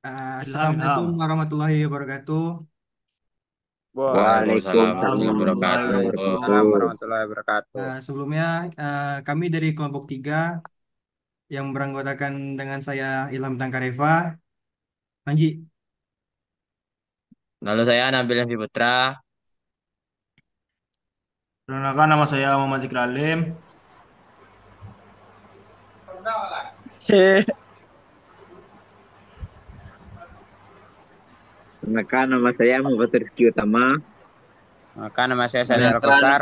Ilham, Assalamualaikum Ilham. warahmatullahi wabarakatuh. Waalaikumsalam Waalaikumsalam warahmatullahi Waalaikumsalam wabarakatuh. warahmatullahi wabarakatuh. Sebelumnya kami dari kelompok 3 yang beranggotakan dengan saya Ilham Tangkareva, Panji. Lalu saya Nabil Envi Putra. Perkenalkan nama saya Muhammad Ikralim. Perkenalkan nama saya Muhammad Rizky Utama. Maka nama saya Sally Perkenalkan, Al-Kausar.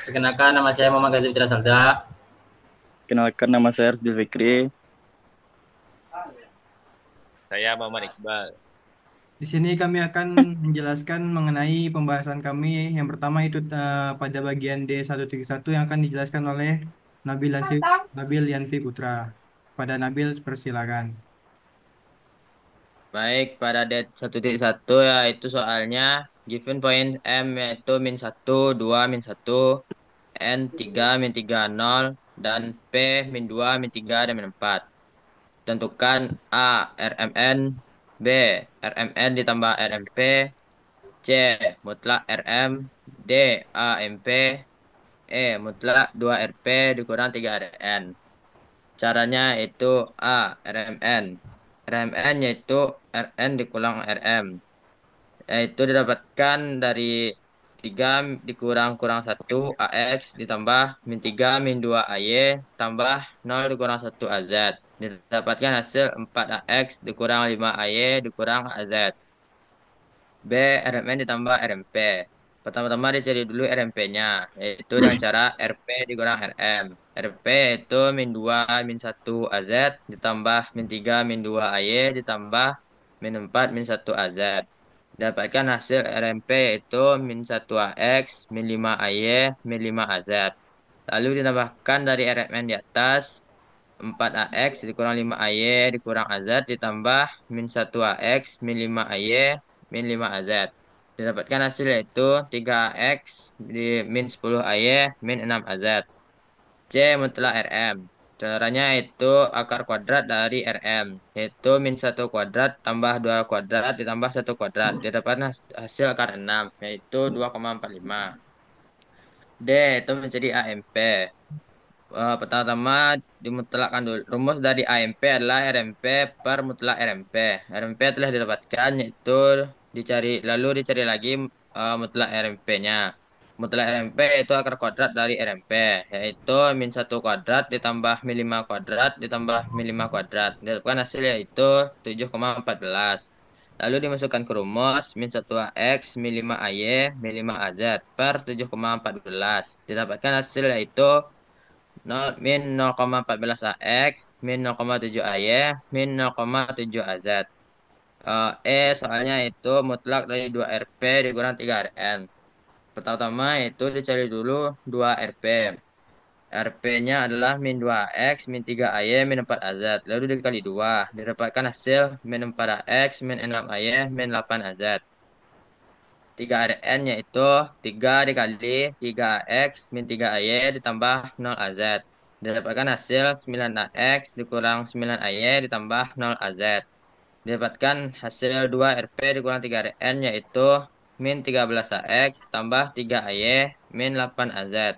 perkenalkan nama saya Muhammad Gazi Fitra Salda. Kenalkan nama saya Rusdi Fikri. Saya Muhammad Iqbal. Di sini kami akan menjelaskan mengenai pembahasan kami. Yang pertama itu pada bagian D1.1 yang akan dijelaskan oleh Nabil Yanfi Putra. Pada Nabil, persilakan. Baik, pada det 1.1 yaitu soalnya given point M yaitu min 1, 2, min 1, N 3, min 3, 0, dan P min 2, min 3, dan min 4. Tentukan A, RMN, B, RMN ditambah RMP, C, mutlak RM, D, AMP, mutlak 2 RP dikurang 3 RN. Caranya itu A, RMN. RMN yaitu RN dikurang RM. Yaitu didapatkan dari 3 dikurang kurang 1 AX ditambah min 3 min 2 AY tambah 0 dikurang 1 AZ. Didapatkan hasil 4 AX dikurang 5 AY dikurang AZ. B, RMN ditambah RMP. Pertama-tama dicari dulu RMP-nya, yaitu dengan cara RP dikurang RM. RP itu min 2 min 1 AZ, ditambah min 3 min 2 AY, ditambah min 4 min 1 AZ. Dapatkan hasil RMP itu min 1 AX, min 5 AY, min 5 AZ. Lalu ditambahkan dari RMN di atas, 4 AX dikurang 5 AY dikurang AZ ditambah min 1 AX min 5 AY min 5 AZ. Didapatkan hasil yaitu 3 AX di min 10 AY min 6 AZ. C mutlak RM. Caranya itu akar kuadrat dari RM, yaitu min 1 kuadrat tambah 2 kuadrat ditambah 1 kuadrat. Didapatkan hasil akar 6, yaitu 2,45. D itu menjadi AMP. Pertama-tama dimutlakkan dulu. Rumus dari AMP adalah RMP per mutlak RMP. RMP telah didapatkan yaitu dicari lagi mutlak RMP-nya. Mutlak RMP itu akar kuadrat dari RMP, yaitu min 1 kuadrat ditambah min 5 kuadrat ditambah min 5 kuadrat. Didapatkan hasil yaitu 7,14. Lalu dimasukkan ke rumus min 1 AX min 5 AY min 5 AZ per 7,14. Didapatkan hasil yaitu 0 min 0,14 AX min 0,7 AY min 0,7 AZ. Soalnya itu mutlak dari 2 RP dikurang 3 RN. Pertama-tama itu dicari dulu 2 RP. RP-nya adalah min 2X min 3 AY min 4 AZ. Lalu dikali 2. Didapatkan hasil min 4 AX min 6 AY min 8 AZ. 3 RN yaitu 3 dikali 3X min 3 AY ditambah 0 AZ. Didapatkan hasil 9AX dikurang 9 AY ditambah 0 AZ. Didapatkan hasil 2 RP dikurang 3 RN yaitu min 13 AX tambah 3 AY min 8 AZ.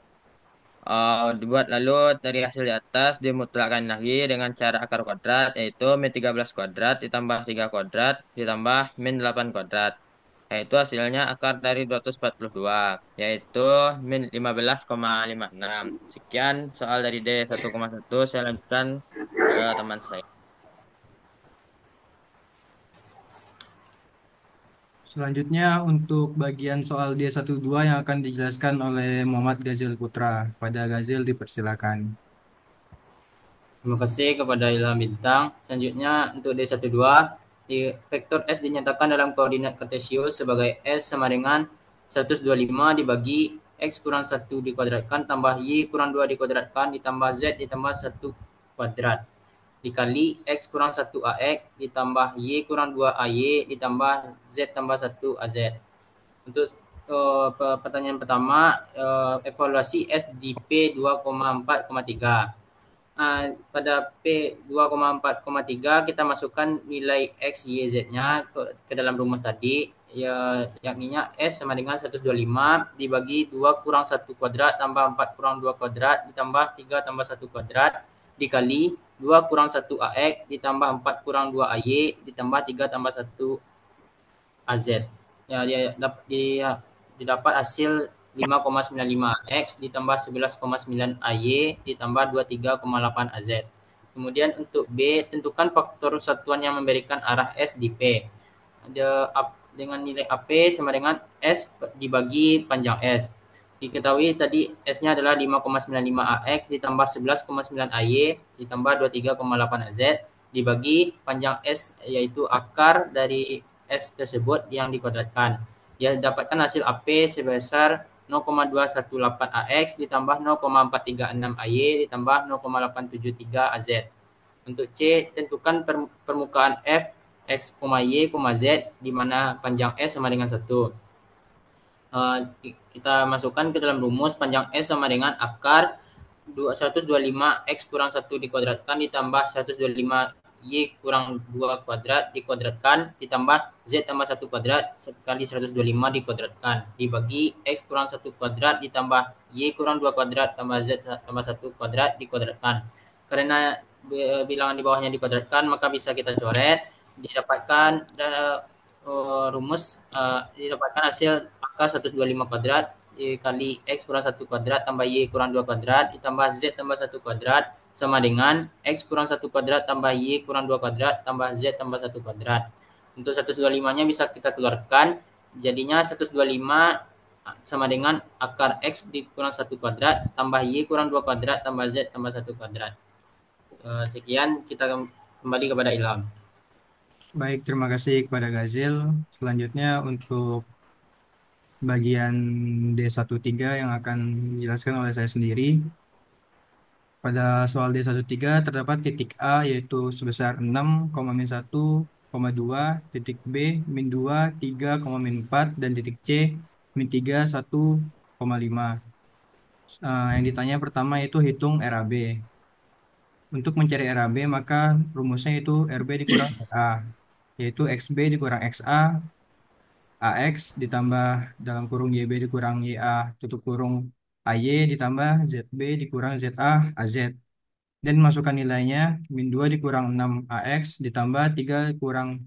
Dibuat lalu dari hasil di atas dimutlakkan lagi dengan cara akar kuadrat yaitu min 13 kuadrat ditambah 3 kuadrat ditambah min 8 kuadrat. Yaitu hasilnya akar dari 242 yaitu min 15,56. Sekian soal dari D1,1. Saya lanjutkan ke teman saya. Selanjutnya untuk bagian soal D12 yang akan dijelaskan oleh Muhammad Gazil Putra. Pada Gazil, dipersilakan. Terima kasih kepada Ilham Bintang. Selanjutnya untuk D12, vektor S dinyatakan dalam koordinat kartesius sebagai S sama dengan 125 dibagi X kurang 1 dikuadratkan tambah Y kurang 2 dikuadratkan ditambah Z ditambah 1 kuadrat dikali X kurang 1 AX ditambah Y kurang 2 AY ditambah Z tambah 1 AZ. Untuk pertanyaan pertama, evaluasi S di P 2,4,3. pada P 2,4,3 kita masukkan nilai X, Y, Z-nya ke dalam rumus tadi, ya, yakninya S sama dengan 125 dibagi 2 kurang 1 kuadrat tambah 4 kurang 2 kuadrat ditambah 3 tambah 1 kuadrat dikali 2 kurang 1 AX ditambah 4 kurang 2 AY ditambah 3 tambah 1 AZ. Ya, didapat hasil 5,95 X ditambah 11,9 AY ditambah 23,8 AZ. Kemudian untuk B, tentukan faktor satuan yang memberikan arah S di P. Dengan nilai AP sama dengan S dibagi panjang S. Diketahui tadi S-nya adalah 5,95 AX ditambah 11,9 AY ditambah 23,8 AZ dibagi panjang S yaitu akar dari S tersebut yang dikuadratkan. Dia dapatkan hasil AP sebesar 0,218 AX ditambah 0,436 AY ditambah 0,873 AZ. Untuk C, tentukan permukaan F X, Y, Z di mana panjang S sama dengan 1. Kita masukkan ke dalam rumus panjang S sama dengan akar 125 X kurang 1 dikuadratkan ditambah 125 Y kurang 2 kuadrat dikuadratkan ditambah Z tambah 1 kuadrat sekali 125 dikuadratkan dibagi X kurang 1 kuadrat ditambah Y kurang 2 kuadrat tambah Z tambah 1 kuadrat dikuadratkan. Karena bilangan di bawahnya dikuadratkan maka bisa kita coret, didapatkan rumus didapatkan hasil akar 125 kuadrat dikali X kurang 1 kuadrat tambah Y kurang 2 kuadrat ditambah Z tambah 1 kuadrat sama dengan X kurang 1 kuadrat tambah Y kurang 2 kuadrat tambah Z tambah 1 kuadrat. Untuk 125-nya bisa kita keluarkan, jadinya 125 sama dengan akar X dikurang 1 kuadrat tambah Y kurang 2 kuadrat tambah Z tambah 1 kuadrat. Sekian, kita kembali kepada Ilham. Baik, terima kasih kepada Gazil. Selanjutnya untuk bagian D13 yang akan dijelaskan oleh saya sendiri. Pada soal D13 terdapat titik A yaitu sebesar 6,-1,2, titik B -2, 3,-4, dan titik C -3, 1,5. Yang ditanya pertama itu hitung RAB. Untuk mencari RAB maka rumusnya itu RB dikurang RA, yaitu XB dikurang XA, AX ditambah dalam kurung YB dikurang YA tutup kurung AY ditambah ZB dikurang ZA AZ. Dan masukkan nilainya -2 dikurang 6 AX ditambah 3 kurang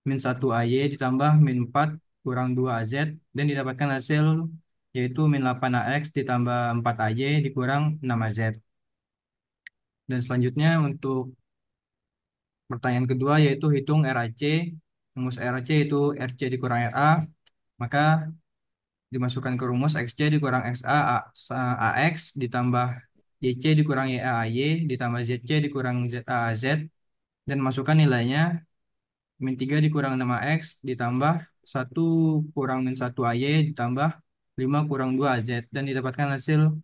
-1 AY ditambah -4 kurang 2 AZ dan didapatkan hasil yaitu -8 AX ditambah 4 AY dikurang 6 AZ. Dan selanjutnya untuk pertanyaan kedua yaitu hitung RAC. Rumus RAC itu RC dikurang RA, maka dimasukkan ke rumus XC dikurang XA AX ditambah YC dikurang YA AY ditambah ZC dikurang ZA AZ dan masukkan nilainya -3 dikurang 6AX ditambah 1 kurang -1 AY ditambah 5 kurang 2 AZ dan didapatkan hasil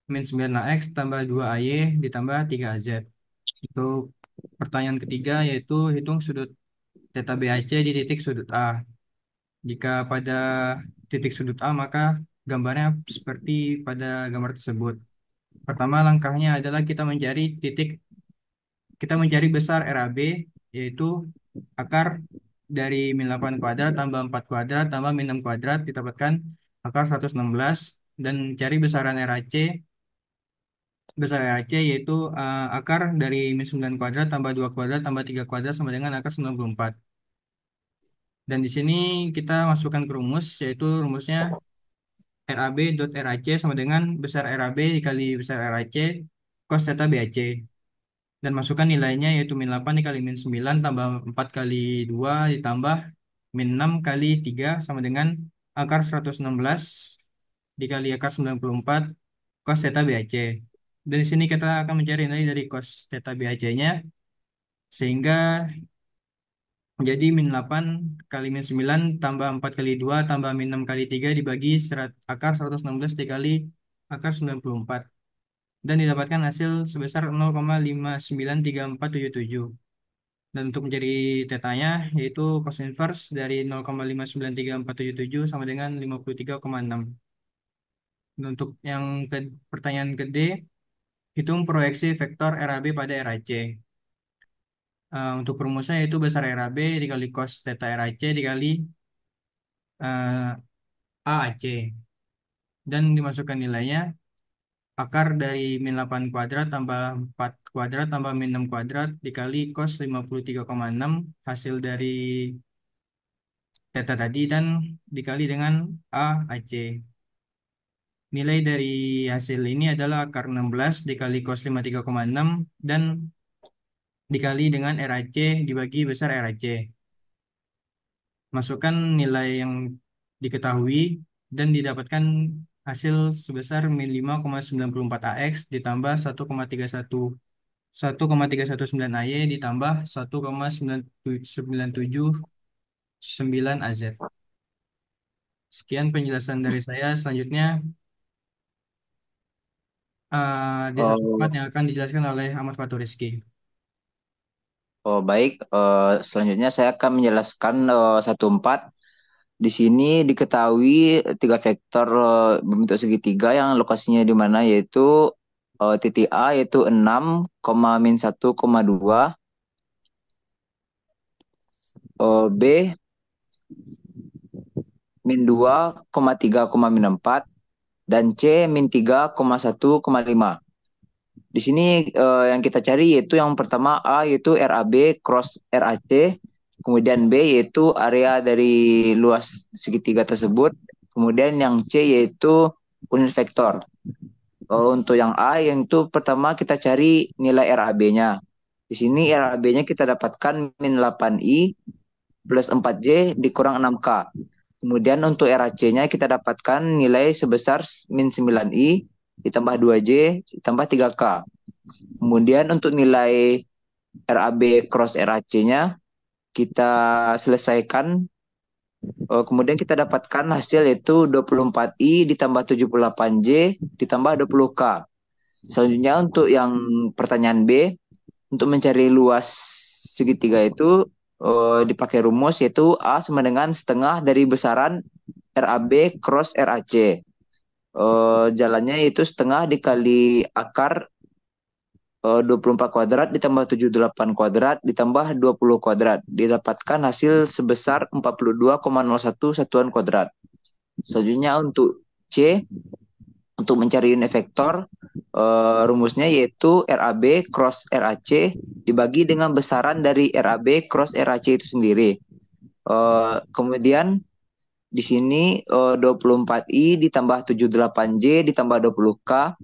-9AX tambah 2 AY ditambah 3 AZ. Untuk pertanyaan ketiga yaitu hitung sudut theta BAC di titik sudut A. Jika pada titik sudut A maka gambarnya seperti pada gambar tersebut. Pertama langkahnya adalah kita mencari besar RAB yaitu akar dari -8 kuadrat tambah 4 kuadrat tambah -6 kuadrat didapatkan akar 116 dan cari besaran RAC. Besar RAC yaitu akar dari -9 kuadrat tambah 2 kuadrat tambah 3 kuadrat sama dengan akar 94. Dan di sini kita masukkan ke rumus yaitu rumusnya RAB dot RAC sama dengan besar RAB dikali besar RAC cos theta BAC. Dan masukkan nilainya yaitu -8 dikali -9 tambah 4 kali 2 ditambah -6 kali 3 sama dengan akar 116 dikali akar 94 cos theta BAC. Dan di sini kita akan mencari nilai dari cos theta BAC-nya sehingga menjadi -8 kali -9 tambah 4 kali 2 tambah -6 kali 3 dibagi akar 116 dikali akar 94 dan didapatkan hasil sebesar 0,593477. Dan untuk mencari tetanya yaitu cos inverse dari 0,593477 sama dengan 53,6. Dan untuk yang pertanyaan ke D hitung proyeksi vektor RAB pada RAC. Untuk rumusnya yaitu besar RAB dikali cos theta RAC dikali AAC. Dan dimasukkan nilainya akar dari min 8 kuadrat tambah 4 kuadrat tambah min 6 kuadrat dikali cos 53,6 hasil dari theta tadi dan dikali dengan AAC. Nilai dari hasil ini adalah akar 16 dikali cos 53,6 dan dikali dengan RAC dibagi besar RAC. Masukkan nilai yang diketahui dan didapatkan hasil sebesar min 5,94 AX ditambah 1,319 AY ditambah 1,979 AZ. Sekian penjelasan dari saya. Selanjutnya di satu tempat Oh, yang akan dijelaskan oleh Ahmad Fatur Rizky. Baik. Selanjutnya saya akan menjelaskan 1/4. Di sini diketahui tiga vektor berbentuk segitiga yang lokasinya di mana yaitu titik A yaitu 6, min 1,2, B min 2, 3, min 4, dan C min 3,1,5. Di sini yang kita cari yaitu yang pertama A yaitu RAB cross RAC, kemudian B yaitu area dari luas segitiga tersebut, kemudian yang C yaitu unit vektor. Untuk yang A yang itu pertama kita cari nilai RAB-nya. Di sini RAB-nya kita dapatkan min 8I plus 4J dikurang 6K. Kemudian untuk RAC-nya kita dapatkan nilai sebesar min 9I ditambah 2J ditambah 3K. Kemudian untuk nilai RAB cross RAC-nya kita selesaikan. Kemudian kita dapatkan hasil yaitu 24I ditambah 78J ditambah 20K. Selanjutnya untuk yang pertanyaan B, untuk mencari luas segitiga itu dipakai rumus yaitu A sama dengan setengah dari besaran RAB cross RAC. Jalannya itu setengah dikali akar 24 kuadrat ditambah 78 kuadrat ditambah 20 kuadrat. Didapatkan hasil sebesar 42,01 satuan kuadrat. Selanjutnya untuk C, untuk mencari unit vektor, rumusnya yaitu RAB cross RAC dibagi dengan besaran dari RAB cross RAC itu sendiri. Kemudian di sini 24I ditambah 78J ditambah 20K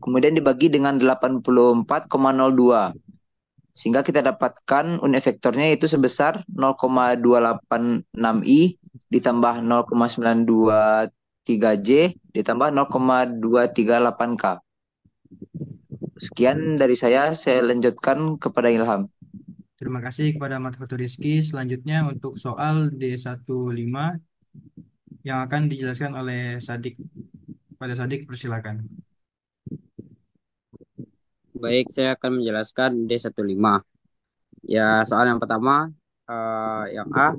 kemudian dibagi dengan 84,02 sehingga kita dapatkan unit vektornya itu sebesar 0,286I ditambah 0,923J ditambah 0,238K. Sekian dari saya lanjutkan kepada Ilham. Terima kasih kepada Ahmad Fatur Rizky. Selanjutnya untuk soal D15 yang akan dijelaskan oleh Sadik. Pada Sadik, persilakan. Baik, saya akan menjelaskan D15. Ya, soal yang pertama, yang A,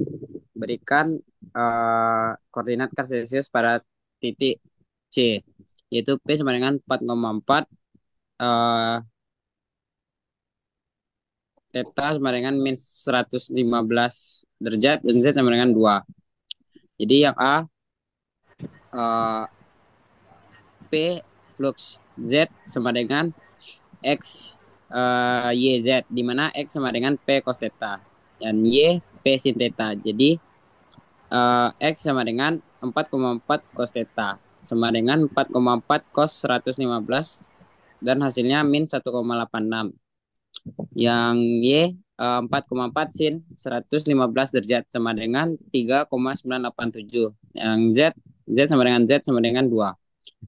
berikan koordinat kartesius pada titik C, yaitu P sama dengan 4,4, theta sama dengan min 115 derajat, dan Z sama dengan 2. Jadi yang A, P flux Z sama dengan X YZ, di mana X sama dengan P cos theta dan Y P sin theta. Jadi X sama dengan 4,4 cos theta sama dengan 4,4 cos 115 dan hasilnya min 1,86. Yang Y 4,4 sin 115 derajat sama dengan 3,987. Yang Z sama dengan Z sama dengan 2.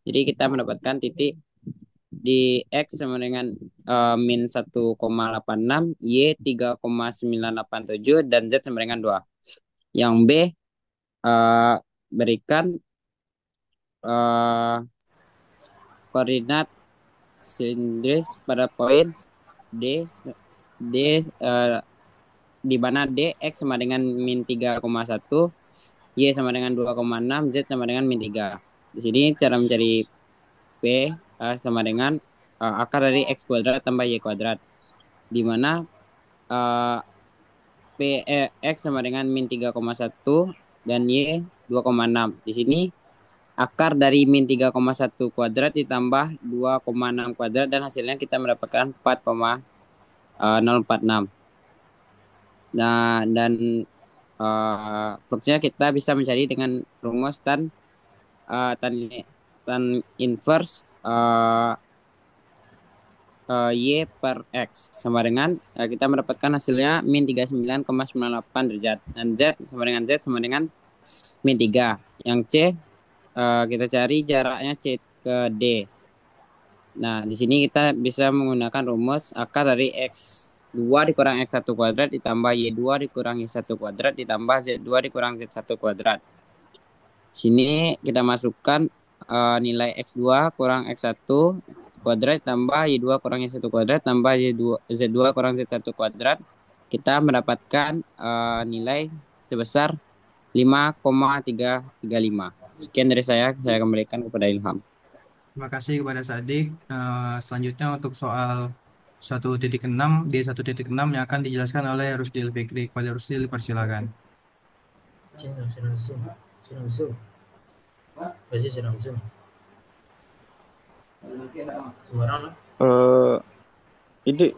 Jadi kita mendapatkan titik di X sama dengan min 1,86, Y 3,987, dan Z sama dengan 2. Yang B, berikan koordinat silindris pada poin D di mana D X sama dengan min 3,1, Y sama dengan 2,6, Z sama dengan min 3. Di sini cara mencari P sama dengan akar dari X kuadrat tambah Y kuadrat. Di mana eh, X sama dengan min 3,1 dan Y 2,6. Di sini akar dari min 3,1 kuadrat ditambah 2,6 kuadrat dan hasilnya kita mendapatkan 4,046. Nah, dan fluxnya kita bisa mencari dengan rumus tan tan inverse Y per X sama dengan kita mendapatkan hasilnya min 39,98 derajat dan Z sama dengan Z sama dengan min 3. Yang C kita cari jaraknya C ke D. Nah, di sini kita bisa menggunakan rumus akar dari X2 dikurang X1 kuadrat ditambah Y2 dikurang Y1 kuadrat ditambah Z2 dikurang Z1 kuadrat. Sini kita masukkan nilai X2 kurang X1 kuadrat tambah Y2 kurang Y1 kuadrat tambah Z2 kurang Z1 kuadrat. Kita mendapatkan nilai sebesar 5,335. Sekian dari saya kembalikan kepada Ilham. Terima kasih kepada Sadik. Selanjutnya untuk soal 1.6 D1.6 yang akan dijelaskan oleh Rusdil Fikri. Kepada Rusdil, persilakan. Sedang zoom. Sedang zoom. Pasti sedang zoom. Sembarang lah. Ini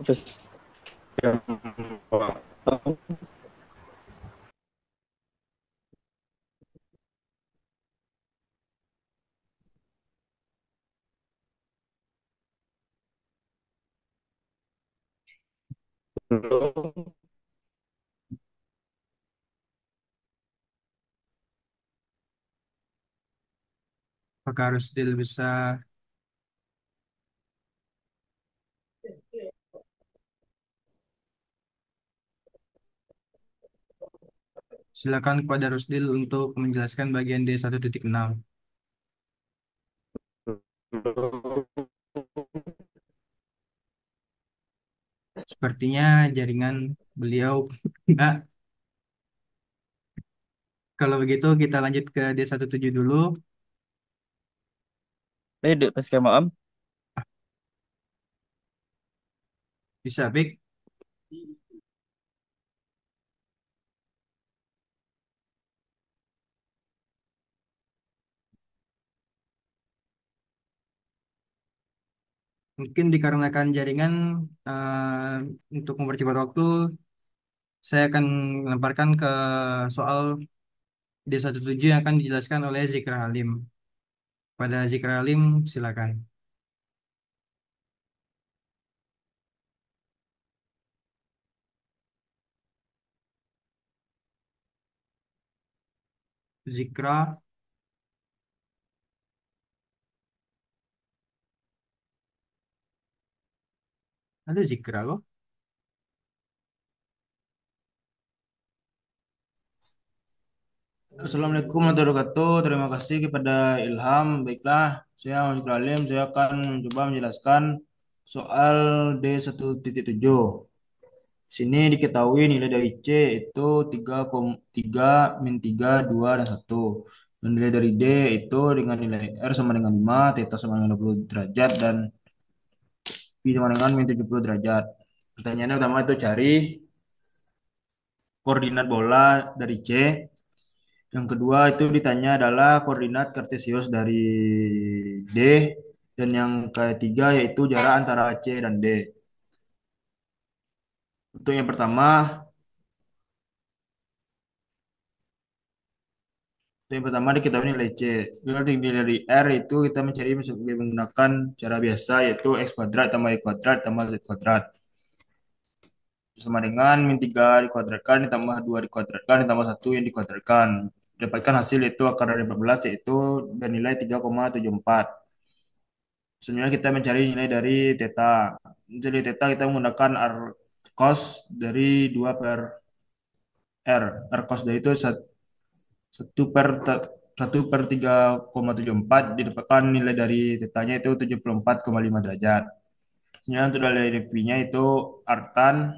Apakah Rusdil bisa silakan kepada Rusdil untuk menjelaskan bagian D1.6. Sepertinya jaringan beliau enggak. Kalau begitu kita lanjut ke D17 dulu. Dek, pas kamu am. Bisa, Pik? Mungkin dikarenakan jaringan untuk mempercepat waktu, saya akan melemparkan ke soal D17 yang akan dijelaskan oleh Zikra Halim. Pada Zikra Halim, silakan. Zikra, ada Zikra kok. Assalamualaikum warahmatullahi wabarakatuh. Terima kasih kepada Ilham. Baiklah, saya Mas Alim. Saya akan mencoba menjelaskan soal D1.7. Sini diketahui nilai dari C itu 3, min 3, 2, dan 1. Dan nilai dari D itu dengan nilai R sama dengan 5, theta sama dengan 20 derajat, dan Pi sama dengan min 70 derajat. Pertanyaannya pertama itu cari koordinat bola dari C. Yang kedua itu ditanya adalah koordinat kartesius dari D, dan yang ketiga yaitu jarak antara C dan D. Untuk yang pertama, diketahui nilai C. Berarti nilai dari R itu kita mencari menggunakan cara biasa yaitu X kuadrat tambah Y kuadrat tambah Z kuadrat. Sama dengan min 3 dikuadratkan ditambah 2 dikuadratkan ditambah 1 yang dikuadratkan. Dapatkan hasil yaitu akar dari 14 yaitu bernilai 3,74. Sebenarnya kita mencari nilai dari theta. Jadi theta kita menggunakan R cos dari 2 per R. R cos dari itu 1 per 3,74 didapatkan nilai dari tetanya itu 74,5 derajat. Sebenarnya untuk dari V-nya itu artan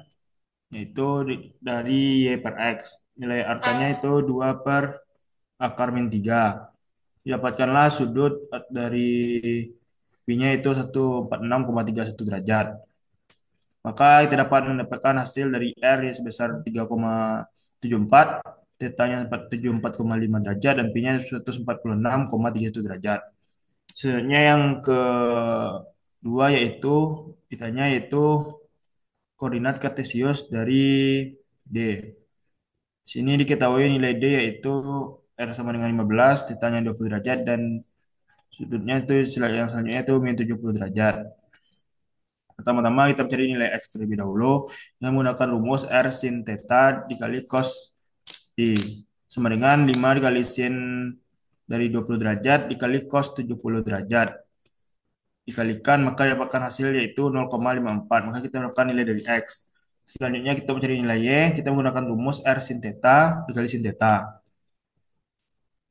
yaitu dari Y per X. Nilai artannya itu 2 per akar min 3. Dapatkanlah sudut dari Pi-nya itu 146,31 derajat. Maka kita dapat mendapatkan hasil dari R yang sebesar 3,74, tetanya 74,5 derajat, dan pi-nya 146,31 derajat. Selanjutnya yang kedua yaitu ditanya yaitu koordinat kartesius dari D. Di sini diketahui nilai D yaitu R sama dengan 15, tetanya 20 derajat, dan sudutnya itu yang selanjutnya itu min 70 derajat. Pertama-tama kita mencari nilai X terlebih dahulu dengan menggunakan rumus R sin theta dikali cos I sama dengan 5 dikali sin dari 20 derajat dikali cos 70 derajat. Dikalikan maka dapatkan hasil yaitu 0,54. Maka kita mendapatkan nilai dari X. Selanjutnya kita mencari nilai Y. Kita menggunakan rumus R sin theta dikali sin theta.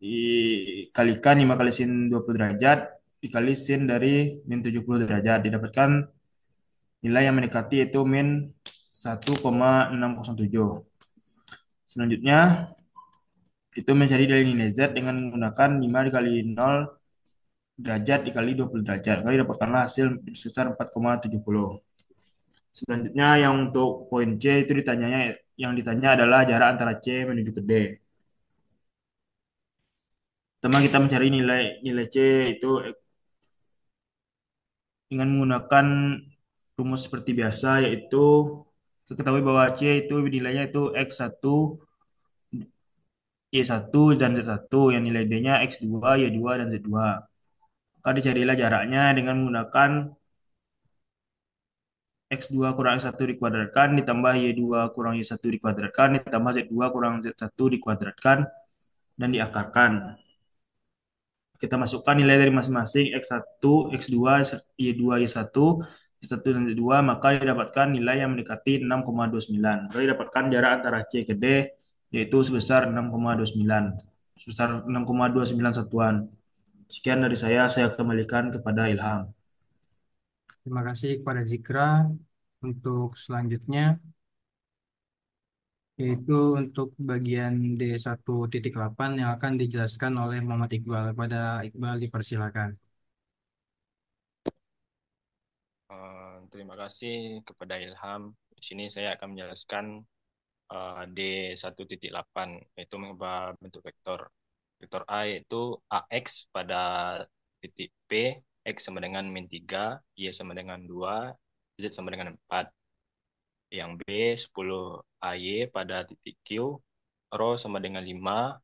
Dikalikan 5 kali sin 20 derajat dikali sin dari min 70 derajat. Didapatkan nilai yang mendekati yaitu min 1,607. Selanjutnya itu mencari dari nilai Z dengan menggunakan 5 dikali 0 derajat dikali 20 derajat. Kali dapatkanlah hasil sebesar 4,70. Selanjutnya yang untuk poin C itu yang ditanya adalah jarak antara C menuju ke D. Pertama kita mencari nilai nilai C itu dengan menggunakan rumus seperti biasa yaitu kita ketahui bahwa C itu nilainya itu X1, Y1 dan Z1 yang nilai D-nya X2, Y2 dan Z2. Maka dicarilah jaraknya dengan menggunakan X2 kurang X1 dikuadratkan ditambah Y2 kurang Y1 dikuadratkan ditambah Z2 kurang Z1 dikuadratkan dan diakarkan. Kita masukkan nilai dari masing-masing X1, X2, Y2, Y1, Y1 dan Y2, maka didapatkan nilai yang mendekati 6,29. Maka didapatkan jarak antara C ke D yaitu sebesar 6,29. Sebesar 6,29 satuan. Sekian dari saya kembalikan kepada Ilham. Terima kasih kepada Zikra. Untuk selanjutnya, yaitu untuk bagian D1.8 yang akan dijelaskan oleh Muhammad Iqbal. Pada Iqbal dipersilakan. Terima kasih kepada Ilham. Di sini saya akan menjelaskan D1.8 yaitu mengubah bentuk vektor. Vektor A yaitu AX pada titik P, X sama dengan min 3, Y sama dengan 2, Z sama dengan 4. Yang B 10 AY pada titik Q, Rho sama dengan 5,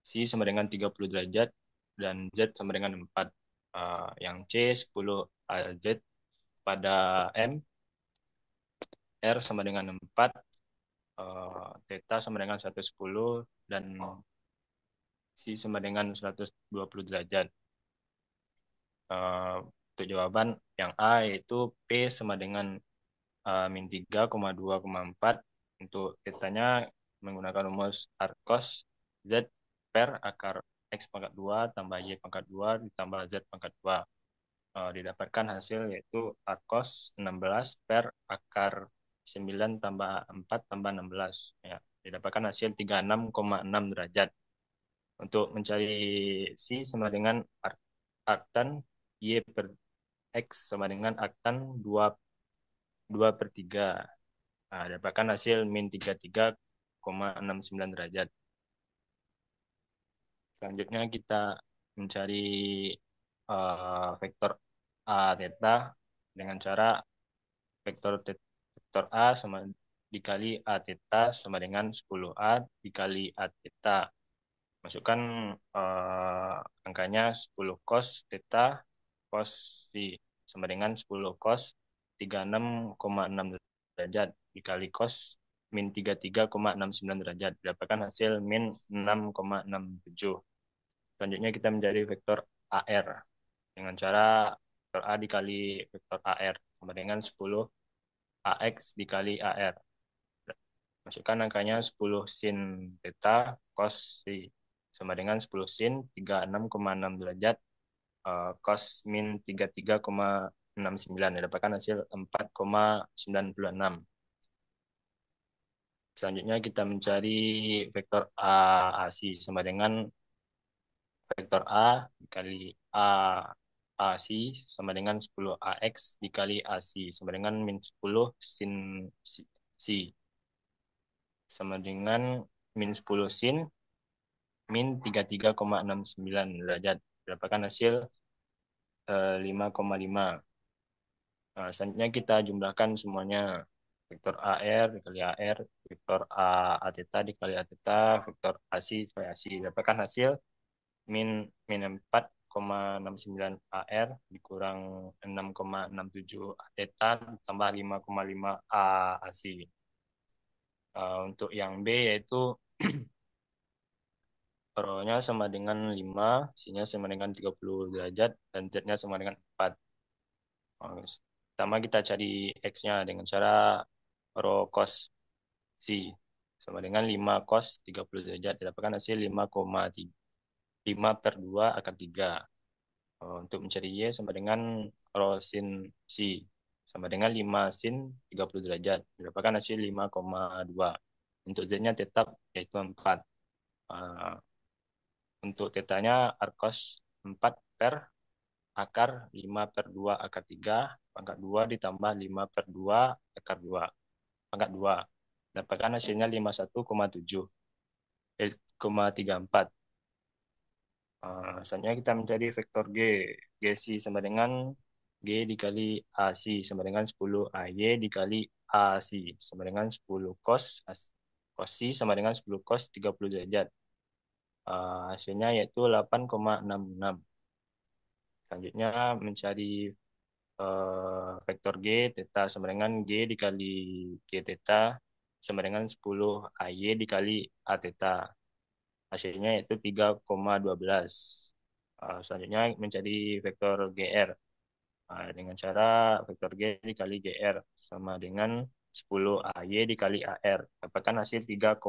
C sama dengan 30 derajat, dan Z sama dengan 4. Yang C 10 AZ pada M, R sama dengan 4, theta sama dengan 110, dan C sama dengan 120 derajat. Untuk jawaban yang A yaitu P sama dengan min 3,2,4. Untuk tetanya menggunakan rumus R cos Z per akar X pangkat 2 tambah Y pangkat 2 ditambah Z pangkat 2. Didapatkan hasil yaitu R cos 16 per akar 9 tambah 4 tambah 16. Ya, didapatkan hasil 36,6 derajat. Untuk mencari C sama dengan arctan Y per X sama dengan arctan 2 per 3. Dapatkan hasil min 33,69 derajat. Selanjutnya kita mencari vektor A theta dengan cara vektor A sama dikali A theta sama dengan 10A dikali A theta. Masukkan angkanya 10 cos theta cos C sama dengan 10 cos 36,6 derajat dikali cos min 33,69 derajat. Dapatkan hasil min 6,67. Selanjutnya kita mencari vektor AR dengan cara vektor A dikali vektor AR sama dengan 10 AX dikali AR. Masukkan angkanya 10 sin theta cos C sama dengan 10 sin 36,6 derajat cos min 33,69. Dapatkan hasil 4,96. Selanjutnya kita mencari vektor AC sama dengan vektor A dikali A AC sama dengan 10 AX dikali AC sama dengan min 10 sin C sama dengan min 10 sin min 33,69 derajat. Dapatkan hasil 5,5. Nah, selanjutnya kita jumlahkan semuanya. Vektor AR dikali AR, vektor A theta dikali A theta, vektor AC dikali AC. Dapatkan hasil min 4,69 AR dikurang 6,67 A theta ditambah 5,5 AC. Untuk yang B yaitu rho-nya sama dengan 5, C-nya sama dengan 30 derajat, dan Z-nya sama dengan 4. Pertama kita cari X-nya dengan cara rho cos C sama dengan 5 cos 30 derajat. Didapatkan hasil 5 per 2 akar 3. Untuk mencari Y sama dengan rho sin C sama dengan 5 sin 30 derajat. Didapatkan hasil 5,2. Untuk Z-nya tetap yaitu 4. Untuk tetanya arcos 4 per akar 5 per 2 akar 3 pangkat 2 ditambah 5 per 2 akar 2 pangkat 2. Dapatkan hasilnya 51,34. Selanjutnya kita mencari vektor G. GC sama dengan G dikali AC sama dengan 10 AY dikali AC sama dengan 10 cos C sama dengan 10 cos 30 derajat. Hasilnya yaitu 8,66. Selanjutnya mencari vektor G, theta sama dengan G dikali G theta sama dengan 10 AY dikali A theta. Hasilnya yaitu 3,12. Selanjutnya mencari vektor GR. Dengan cara vektor G dikali GR sama dengan 10 AY dikali AR. Dapatkan hasil 3,5.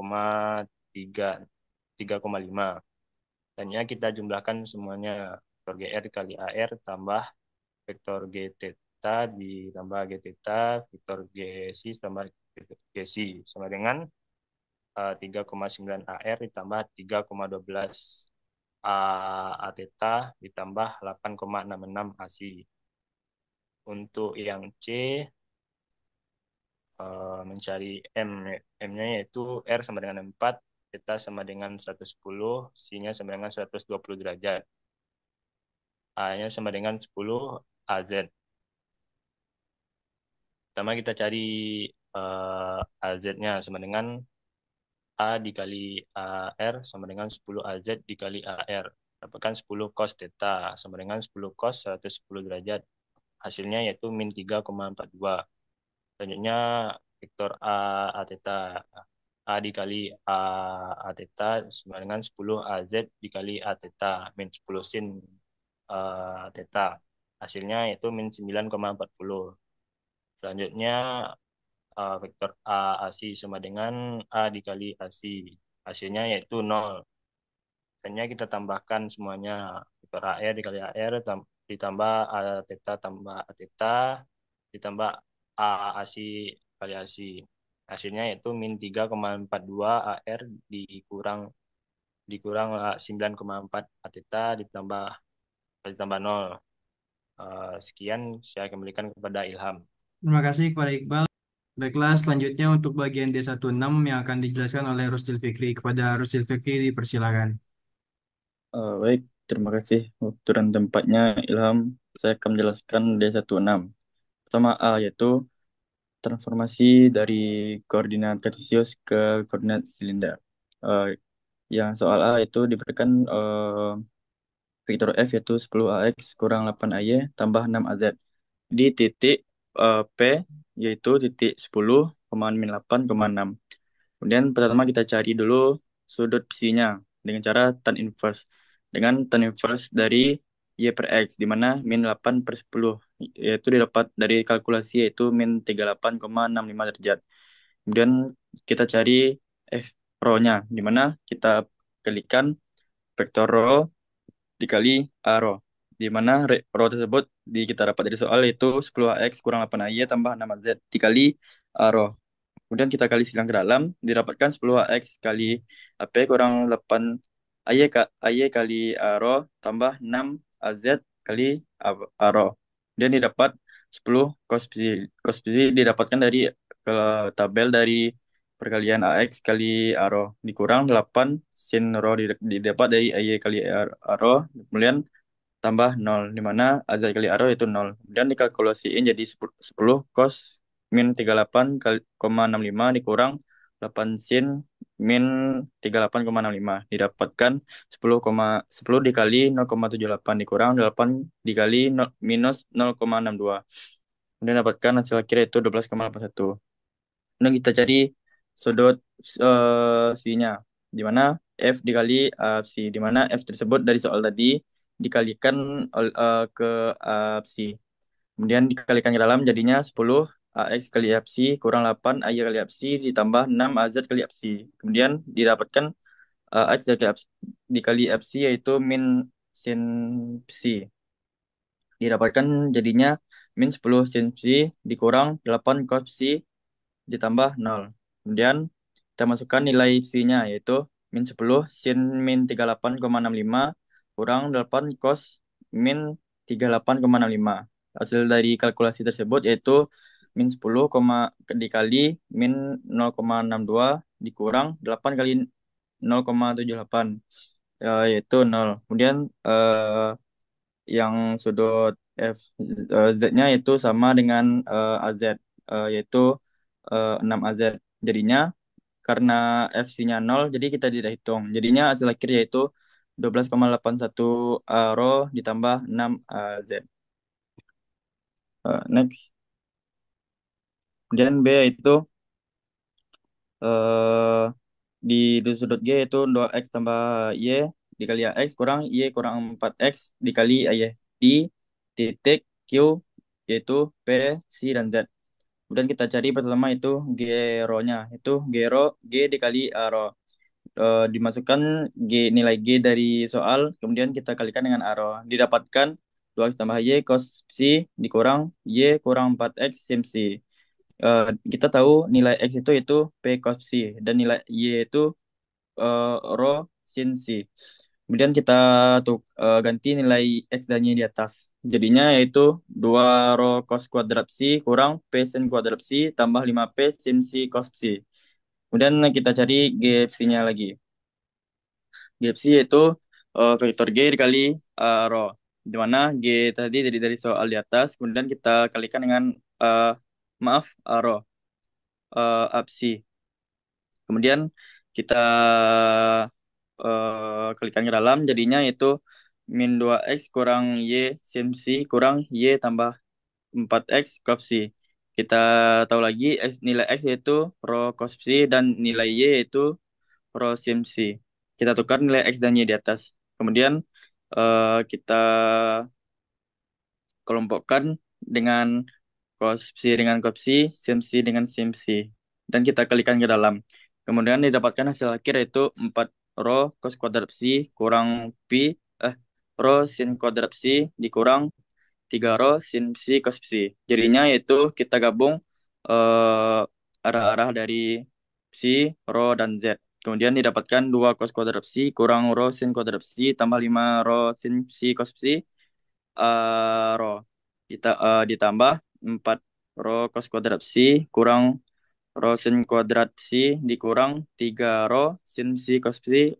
Selanjutnya kita jumlahkan semuanya. Vektor GR dikali AR tambah vektor G theta ditambah G theta, vektor GC tambah GC sama dengan 3,9 AR ditambah 3,12 A theta ditambah 8,66 AC. Untuk yang C mencari M-nya yaitu R sama dengan 4, theta sama dengan 110, C-nya sama dengan 120 derajat. A-nya sama dengan 10 AZ. Pertama kita cari AZ-nya sama dengan A dikali AR sama dengan 10 AZ dikali AR. Dapatkan 10 cos theta sama dengan 10 cos 110 derajat. Hasilnya yaitu min 3,42. Selanjutnya vektor A theta. A dikali A theta sama dengan 10 AZ dikali A theta min 10 sin theta. Hasilnya yaitu min 9,40. Selanjutnya vektor AC sama dengan A dikali AC. Hasilnya yaitu 0. Selanjutnya kita tambahkan semuanya. Vektor AR dikali AR ditambah A theta tambah A theta ditambah AC kali AC. Hasilnya yaitu min 3,42 AR dikurang 9,4 A theta ditambah 0. Sekian saya kembalikan kepada Ilham. Terima kasih kepada Iqbal. Baiklah, selanjutnya untuk bagian D16 yang akan dijelaskan oleh Rusdil Fikri. Kepada Rusdil Fikri dipersilakan. Baik, terima kasih waktu dan tempatnya Ilham. Saya akan menjelaskan D16. Pertama A yaitu transformasi dari koordinat kartesius ke koordinat silinder. Yang soal A itu diberikan vektor F yaitu 10AX kurang 8AY tambah 6AZ. Di titik P yaitu titik 10,8,6. Kemudian pertama kita cari dulu sudut psinya dengan cara tan inverse. Dengan tan inverse dari Y per X, di mana min 8 per 10, yaitu didapat dari kalkulasi yaitu min 38,65 derajat. Kemudian kita cari F rho-nya, di mana kita kalikan vektor rho dikali A rho, di mana rho tersebut kita dapat dari soal yaitu 10AX kurang 8AY tambah 6AZ dikali A rho. Kemudian kita kali silang ke dalam, didapatkan 10AX kali AP kurang 8 AY kali A rho tambah 6 AZ kali Aro. Dan didapat 10 cos psi. Cos psi didapatkan dari ke tabel dari perkalian AX kali Aro. Dikurang 8 sin Ro didapat dari AY kali Aro. Kemudian tambah 0, di mana AZ kali Aro itu 0. Dan dikalkulasiin jadi 10 cos min 38,65 dikurang 8 sin min 38,65. Didapatkan 10 dikali 0,78 dikurang 8 dikali minus 0,62. Kemudian dapatkan hasil akhirnya itu 12,81. Kemudian kita cari sudut C-nya, di mana F dikali C, di mana F tersebut dari soal tadi dikalikan ke C. Kemudian dikalikan ke dalam jadinya 10 AX kali FC kurang 8 AY kali FC ditambah 6 AZ kali FC. Kemudian didapatkan AX dikali FC yaitu min sin C. Didapatkan jadinya min 10 sin C dikurang 8 cos C ditambah 0. Kemudian kita masukkan nilai psi-nya yaitu min 10 sin min 38,65 kurang 8 cos min 38,65. Hasil dari kalkulasi tersebut yaitu min 10, dikali min 0,62 dikurang 8 kali 0,78 yaitu 0. Kemudian yang sudut F Z-nya itu sama dengan AZ yaitu 6AZ. Jadinya karena FC-nya 0 jadi kita tidak hitung. Jadinya hasil akhir yaitu 12,81 Rho ditambah 6 Z. Next. Kemudian B itu eh, di sudut G itu 2X tambah Y dikali AX kurang Y kurang 4X dikali AY di titik Q yaitu P, C, dan Z. Kemudian kita cari pertama itu G ro-nya. Itu G ro, G dikali A ro. Dimasukkan nilai G dari soal, kemudian kita kalikan dengan A ro. Didapatkan 2X tambah Y cos psi dikurang Y kurang 4X sin psi. Kita tahu nilai X itu P cos psi dan nilai Y itu ro sin psi. Kemudian kita ganti nilai X dan Y di atas. Jadinya yaitu 2 ro cos kuadrat psi kurang P sin kuadrat psi tambah 5P sin psi cos psi. Kemudian kita cari G psi-nya lagi. G psi yaitu vektor G dikali ro. Di mana G tadi dari soal di atas, kemudian kita kalikan dengan maaf ro psi. Kemudian kita kalikan ke dalam jadinya itu min 2X kurang Y sin psi kurang Y tambah 4X cos psi. Kita tahu lagi nilai X yaitu rho cos psi dan nilai Y yaitu rho sin psi. Kita tukar nilai X dan Y di atas. Kemudian kita kelompokkan dengan cos psi dengan cos psi, sin psi dengan sin psi. Dan kita kalikan ke dalam. Kemudian didapatkan hasil akhir yaitu 4 rho cos kuadrat psi kurang pi rho sin kuadrat psi dikurang 3 rho sin psi cos psi. Jadinya yaitu kita gabung arah-arah dari psi, rho, dan z. Kemudian didapatkan 2 cos kuadrat psi kurang rho sin kuadrat psi tambah 5 rho sin psi cos psi rho. Ditambah 4 rho cos kuadrat psi kurang rho sin kuadrat psi dikurang 3 rho sin psi cos psi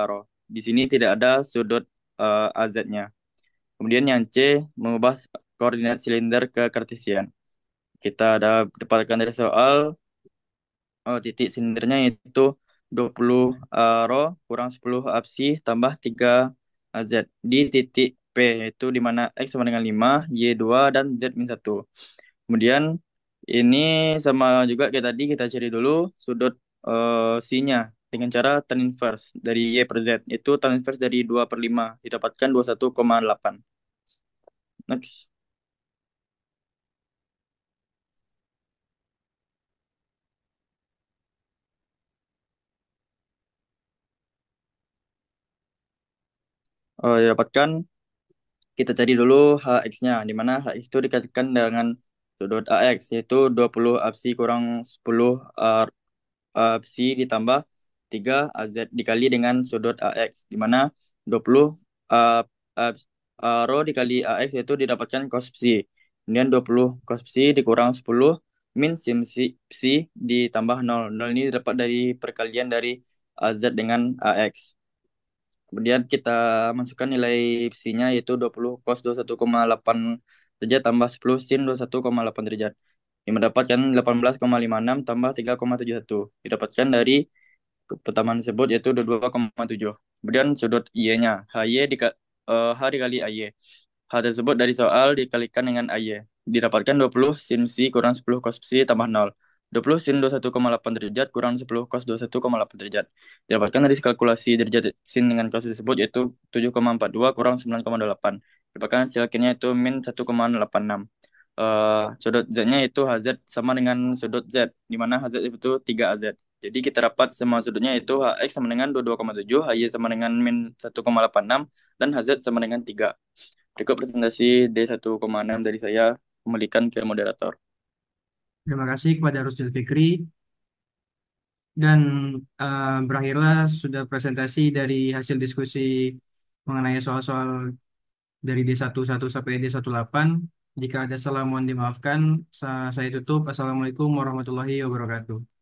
rho. Di sini tidak ada sudut AZ-nya. Kemudian yang C, mengubah koordinat silinder ke kartesian. Kita ada dapatkan dari soal titik silindernya yaitu 20 rho kurang 10 apsi tambah 3 Z di titik P yaitu di mana X sama dengan 5, Y 2, dan Z min 1. Kemudian ini sama juga kayak tadi kita cari dulu sudut C-nya dengan cara tan inverse dari Y per Z. Itu tan inverse dari 2 per 5 didapatkan 21,8. Next. Didapatkan kita cari dulu HX-nya, di mana HX itu dikalikan dengan sudut AX, yaitu 20 apsi kurang 10 apsi ditambah 3 AZ dikali dengan sudut AX, di mana 20 ap- Rho dikali AX itu didapatkan cos psi. Kemudian 20 cos psi dikurang 10 min sin psi ditambah 0. 0 ini dapat dari perkalian dari AZ dengan AX. Kemudian kita masukkan nilai psi-nya yaitu 20 cos 21,8 derajat tambah 10 sin 21,8 derajat. Ini mendapatkan 18,56 tambah 3,71. Didapatkan dari pertemuan tersebut yaitu 22,7. Kemudian sudut Y-nya, H dikali AY. H tersebut dari soal dikalikan dengan AY. Didapatkan 20 sin psi kurang 10 cos psi tambah 0. 20 sin 21,8 derajat kurang 10 cos 21,8 derajat. Didapatkan dari kalkulasi derajat sin dengan cos tersebut yaitu 7,42 kurang 9,8. Didapatkan hasil akhirnya itu min 1,86. Sudut Z-nya itu HZ sama dengan sudut Z, di mana HZ itu 3AZ. Jadi kita dapat semua sudutnya itu HX sama dengan 22,7, HY sama dengan min 1,86, dan HZ sama dengan 3. Berikut presentasi D1,6 dari saya, kembalikan ke moderator. Terima kasih kepada Rusdil Fikri. Dan berakhirlah sudah presentasi dari hasil diskusi mengenai soal-soal dari D11 sampai D18. Jika ada salah mohon dimaafkan. Saya tutup. Assalamualaikum warahmatullahi wabarakatuh.